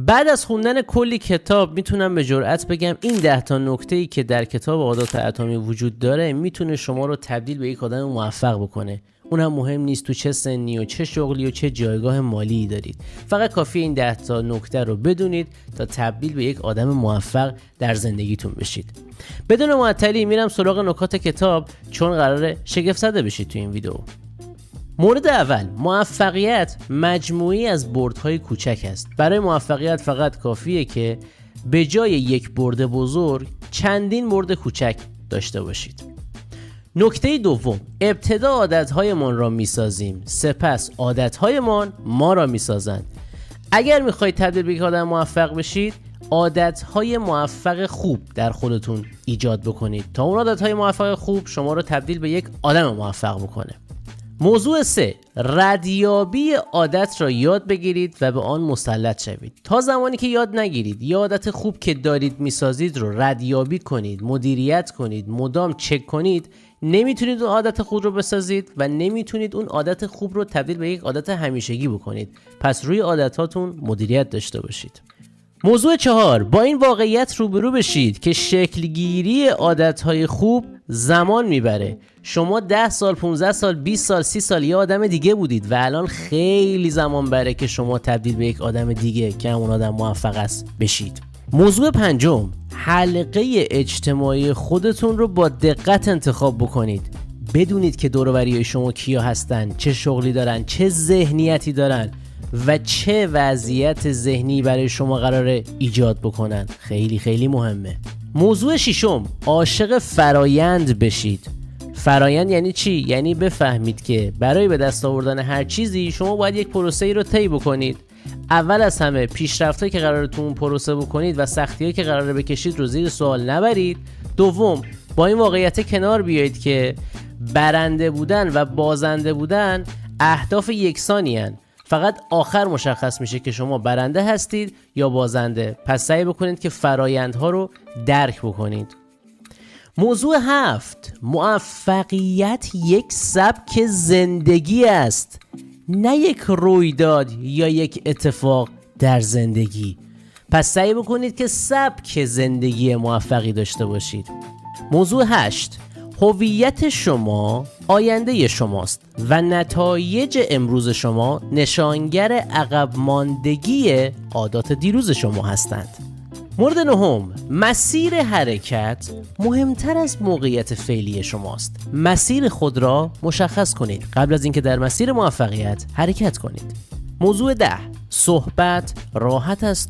بعد از خوندن کلی کتاب میتونم به جرئت بگم این 10 تا نکته‌ای که در کتاب عادات اتمی وجود داره میتونه شما رو تبدیل به یک آدم موفق بکنه. اونم مهم نیست تو چه سنی و چه شغلی و چه جایگاه مالی دارید. فقط کافیه این 10 تا نکته رو بدونید تا تبدیل به یک آدم موفق در زندگیتون بشید. بدون معطلی میرم سراغ نکات کتاب چون قراره شگفت زده بشید تو این ویدیو. مورد اول، موفقیت مجموعی از بردهای کوچک است. برای موفقیت فقط کافیه که به جای یک برد بزرگ چندین برد کوچک داشته باشید. نکته دوم، ابتدا عادتهایمان را میسازیم، سپس عادتهایمان ما را میسازند. اگر میخواید تبدیل به یک آدم موفق بشید، عادتهای موفق خوب در خودتون ایجاد بکنید تا اون عادتهای موفق خوب شما را تبدیل به یک آدم موفق بکنه. موضوع 3، ردیابی عادت را یاد بگیرید و به آن مسلط شوید. تا زمانی که یاد نگیرید یا عادت خوب که دارید میسازید رو ردیابی کنید، مدیریت کنید، مدام چک کنید، نمیتونید اون عادت خوب رو بسازید و نمیتونید اون عادت خوب رو تبدیل به یک عادت همیشگی بکنید. پس روی عادتاتون مدیریت داشته باشید. موضوع 4، با این واقعیت روبرو بشید که شکلگیری عادتهای خوب زمان میبره. شما 10 سال، 15 سال، 20 سال، 30 سال یه آدم دیگه بودید و الان خیلی زمان بره که شما تبدیل به یک آدم دیگه که همون آدم موفق است بشید. موضوع 5، حلقه اجتماعی خودتون رو با دقت انتخاب بکنید. بدونید که دور و بری شما کیا هستن، چه شغلی دارن، چه ذهنیتی دارن و چه وضعیت ذهنی برای شما قراره ایجاد بکنن. خیلی خیلی مهمه. موضوع 6، عاشق فرایند بشید. فرایند یعنی چی؟ یعنی بفهمید که برای به دست آوردن هر چیزی شما باید یک پروسه‌ای رو طی بکنید. اول از همه پیشرفتایی که قراره تو اون پروسه بکنید و سختیایی که قراره بکشید رو زیر سوال نبرید. دوم، با این واقعیت کنار بیایید که برنده بودن و بازنده بودن اهداف یکسانی هستند. فقط آخر مشخص میشه که شما برنده هستید یا بازنده. پس سعی بکنید که فرایندها رو درک بکنید. موضوع 7، موفقیت یک سبک زندگی است، نه یک رویداد یا یک اتفاق در زندگی. پس سعی بکنید که سبک زندگی موفقی داشته باشید. موضوع 8، هویت شما آینده شماست و نتایج امروز شما نشانگر عقب ماندگی عادات دیروز شما هستند. مورد 9، مسیر حرکت مهمتر از موقعیت فعلی شماست. مسیر خود را مشخص کنید قبل از اینکه در مسیر موفقیت حرکت کنید. موضوع 10، صحبت راحت است